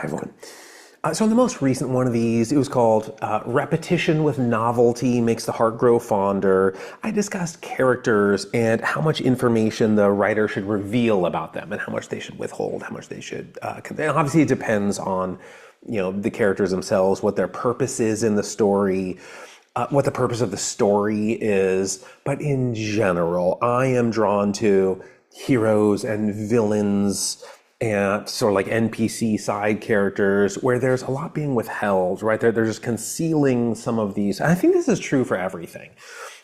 Hi, everyone. So in the most recent one of these, it was called Repetition with Novelty Makes the Heart Grow Fonder. I discussed characters and how much information the writer should reveal about them and how much they should withhold, how much they should convey. Obviously, it depends on the characters themselves, what their purpose is in the story, what the purpose of the story is. But in general, I am drawn to heroes and villains and sort of like NPC side characters where there's a lot being withheld, right? They're just concealing some of these. I think this is true for everything.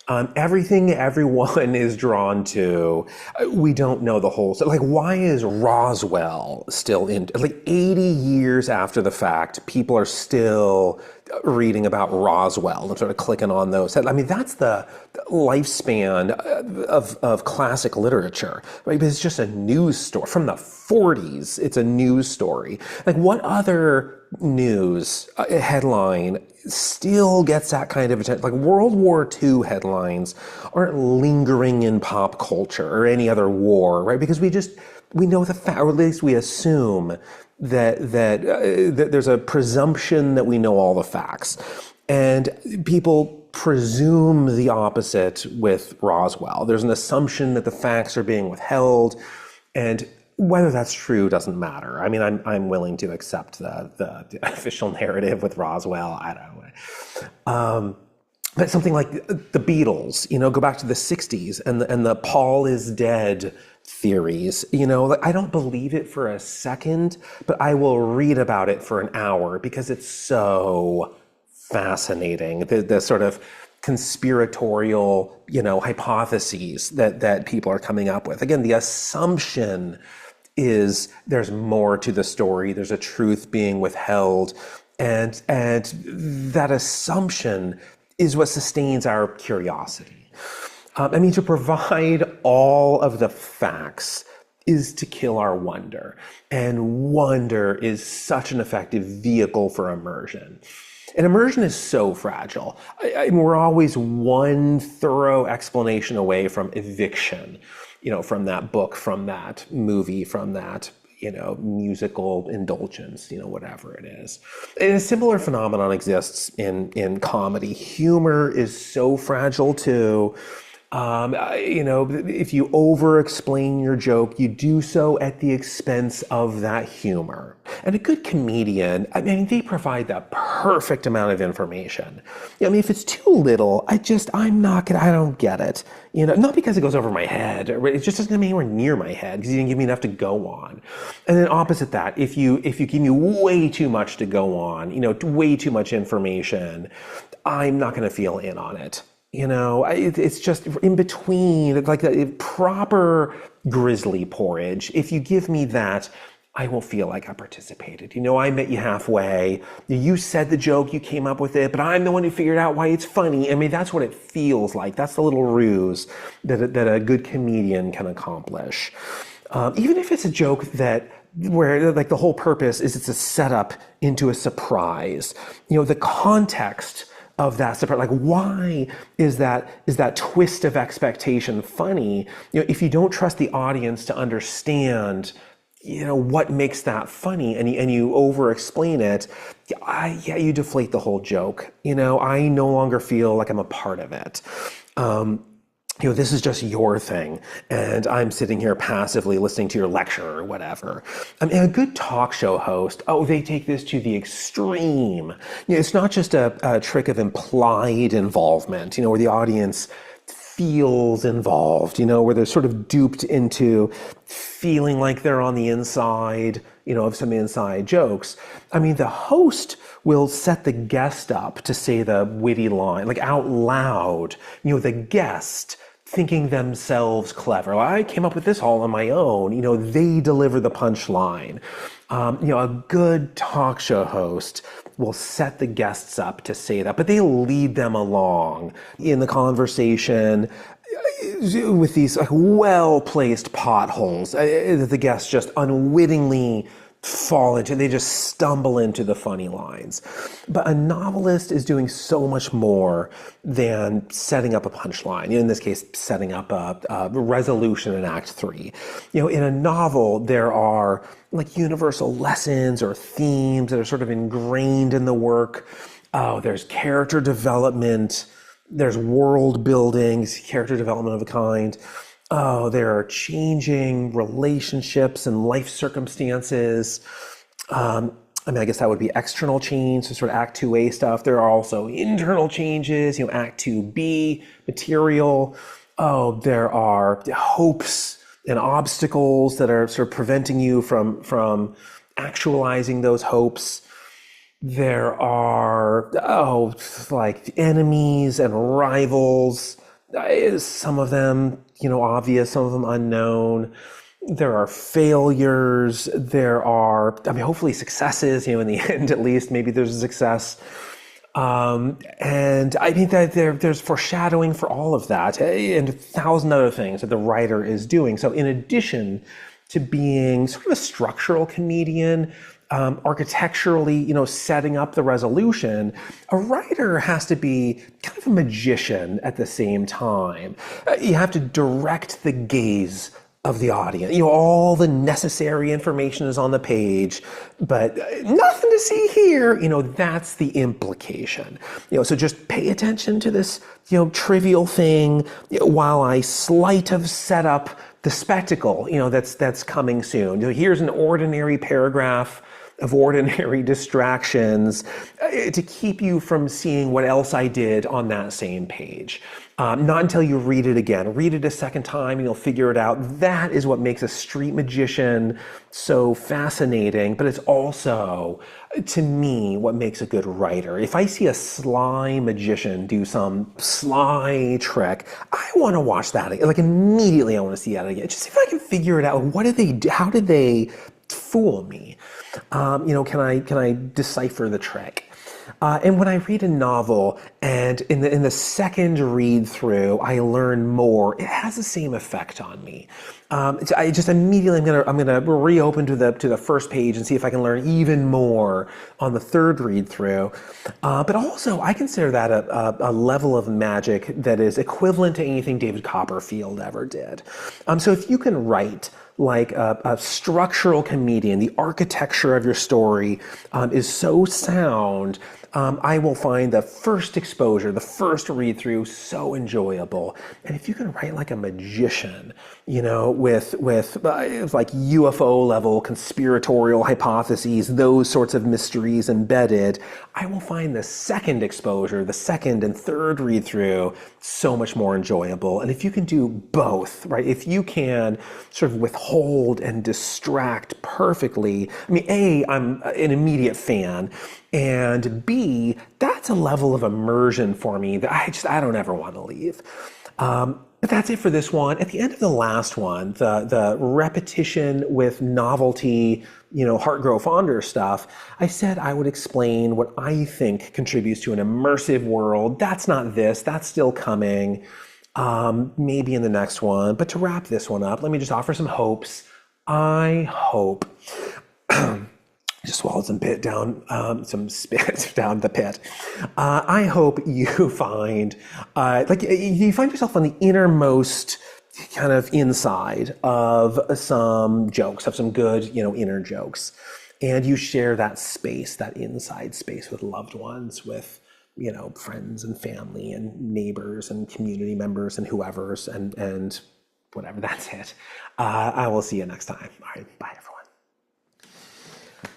Everything everyone is drawn to, we don't know the whole. So like, why is Roswell still in, like 80 years after the fact, people are still reading about Roswell and sort of clicking on those. I mean, that's the lifespan of classic literature, right? But it's just a news story from the 40s. It's a news story. Like, what other news headline still gets that kind of attention? Like, World War II headlines aren't lingering in pop culture or any other war, right? Because we know the fact, or at least we assume that there's a presumption that we know all the facts. And people presume the opposite with Roswell. There's an assumption that the facts are being withheld, and whether that's true doesn't matter. I mean, I'm willing to accept the official narrative with Roswell. I don't know. But something like the Beatles, go back to the 60s and the Paul is dead theories, I don't believe it for a second, but I will read about it for an hour because it's so fascinating. The sort of conspiratorial, hypotheses that people are coming up with. Again, the assumption is there's more to the story. There's a truth being withheld. And that assumption is what sustains our curiosity. To provide all of the facts is to kill our wonder. And wonder is such an effective vehicle for immersion. And immersion is so fragile. We're always one thorough explanation away from eviction, from that book, from that movie, from that musical indulgence, whatever it is. And a similar phenomenon exists in comedy. Humor is so fragile too. If you over-explain your joke, you do so at the expense of that humor. And a good comedian, they provide the perfect amount of information. If it's too little, I don't get it. Not because it goes over my head, it just doesn't come anywhere near my head because you didn't give me enough to go on. And then opposite that, if you give me way too much to go on, way too much information, I'm not going to feel in on it. It's just in between, like a proper grizzly porridge. If you give me that, I won't feel like I participated. I met you halfway. You said the joke, you came up with it, but I'm the one who figured out why it's funny. That's what it feels like. That's the little ruse that a good comedian can accomplish. Even if it's a joke where like the whole purpose is it's a setup into a surprise. The context of that surprise, like why is that twist of expectation funny? If you don't trust the audience to understand, what makes that funny, and you over explain it, you deflate the whole joke. I no longer feel like I'm a part of it. This is just your thing, and I'm sitting here passively listening to your lecture or whatever. A good talk show host, they take this to the extreme. It's not just a trick of implied involvement, where the audience feels involved, where they're sort of duped into feeling like they're on the inside, of some inside jokes. The host will set the guest up to say the witty line, like out loud, the guest thinking themselves clever. I came up with this all on my own. They deliver the punchline. A good talk show host will set the guests up to say that, but they lead them along in the conversation with these well-placed potholes that the guests just unwittingly fall into, they just stumble into the funny lines. But a novelist is doing so much more than setting up a punchline. In this case, setting up a resolution in Act 3. In a novel, there are like universal lessons or themes that are sort of ingrained in the work. There's character development, there's world building, character development of a kind. There are changing relationships and life circumstances. I guess that would be external change, so sort of Act 2A stuff. There are also internal changes, Act 2B material. There are hopes and obstacles that are sort of preventing you from actualizing those hopes. There are, like enemies and rivals. Some of them, obvious, some of them unknown. There are failures. There are, hopefully successes, in the end, at least, maybe there's a success. And I think that there's foreshadowing for all of that and 1,000 other things that the writer is doing. So in addition to being sort of a structural comedian, architecturally, setting up the resolution, a writer has to be kind of a magician at the same time. You have to direct the gaze of the audience. All the necessary information is on the page, but nothing to see here. That's the implication. So just pay attention to this, trivial thing while I sleight of set up the spectacle, that's coming soon. Here's an ordinary paragraph of ordinary distractions to keep you from seeing what else I did on that same page. Not until you read it again. Read it a second time and you'll figure it out. That is what makes a street magician so fascinating, but it's also, to me, what makes a good writer. If I see a sly magician do some sly trick, I want to watch that again. Like immediately I want to see that again. Just see if I can figure it out. What did they do? How did they fool me? Can I decipher the trick? And when I read a novel and in the second read through, I learn more, it has the same effect on me. I just immediately I'm gonna reopen to the first page and see if I can learn even more on the third read through. But also I consider that a level of magic that is equivalent to anything David Copperfield ever did. So if you can write like a structural comedian, the architecture of your story is so sound, I will find the first exposure, the first read through so enjoyable. And if you can write like a magician, with like UFO level conspiratorial hypotheses, those sorts of mysteries embedded, I will find the second exposure, the second and third read through so much more enjoyable. And if you can do both, right? If you can sort of withhold and distract perfectly, A, I'm an immediate fan, and B, that's a level of immersion for me that I don't ever want to leave. But that's it for this one. At the end of the last one, the repetition with novelty, heart grow fonder stuff, I said I would explain what I think contributes to an immersive world. That's not this, that's still coming, maybe in the next one. But to wrap this one up, let me just offer some hopes. I hope, just swallowed some spit down the pit. I hope you find, you find yourself on the innermost kind of inside of some jokes, of some good, inner jokes. And you share that space, that inside space with loved ones, with, friends and family and neighbors and community members and whoever's and whatever, that's it. I will see you next time. All right, bye everyone.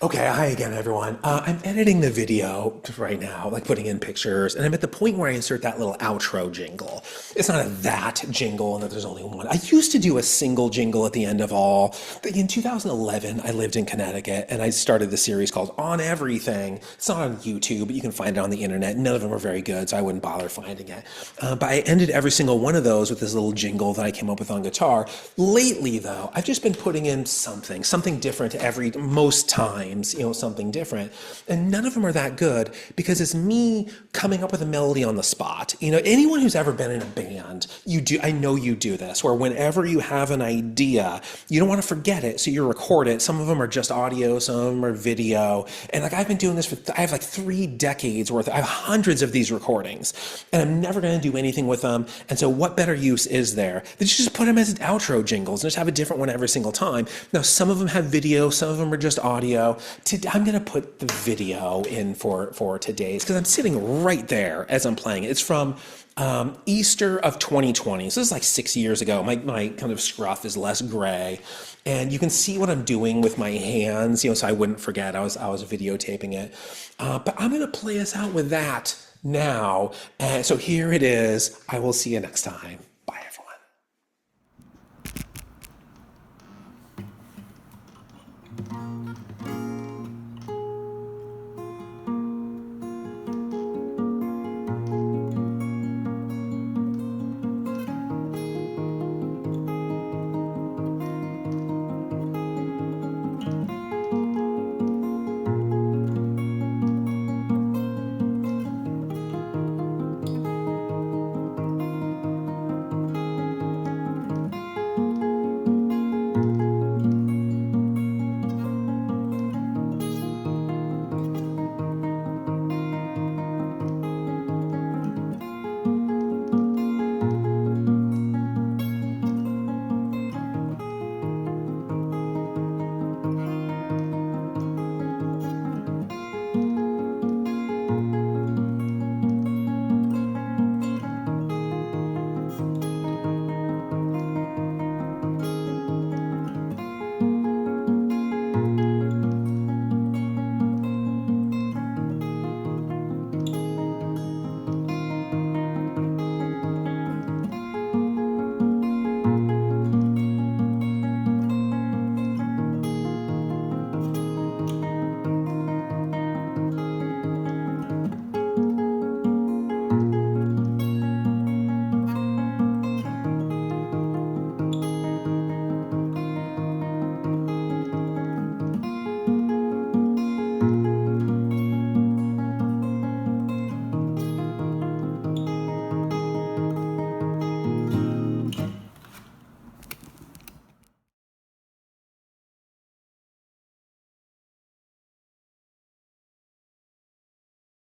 Okay, hi again, everyone. I'm editing the video right now, like putting in pictures, and I'm at the point where I insert that little outro jingle. It's not a that jingle and that there's only one. I used to do a single jingle at the end of all. In 2011, I lived in Connecticut, and I started the series called On Everything. It's not on YouTube, but you can find it on the internet. None of them are very good, so I wouldn't bother finding it. But I ended every single one of those with this little jingle that I came up with on guitar. Lately, though, I've just been putting in something different most times. times, something different. And none of them are that good because it's me coming up with a melody on the spot. Anyone who's ever been in a band, I know you do this, where whenever you have an idea, you don't want to forget it, so you record it. Some of them are just audio, some of them are video. And like I've been doing this I have like 3 decades worth. I have hundreds of these recordings, and I'm never going to do anything with them. And so what better use is there than just put them as outro jingles and just have a different one every single time? Now, some of them have video, some of them are just audio. I'm going to put the video in for today's because I'm sitting right there as I'm playing it. It's from Easter of 2020. So this is like 6 years ago. My kind of scruff is less gray, and you can see what I'm doing with my hands, so I wouldn't forget I was videotaping it. But I'm going to play us out with that now. And so here it is. I will see you next time.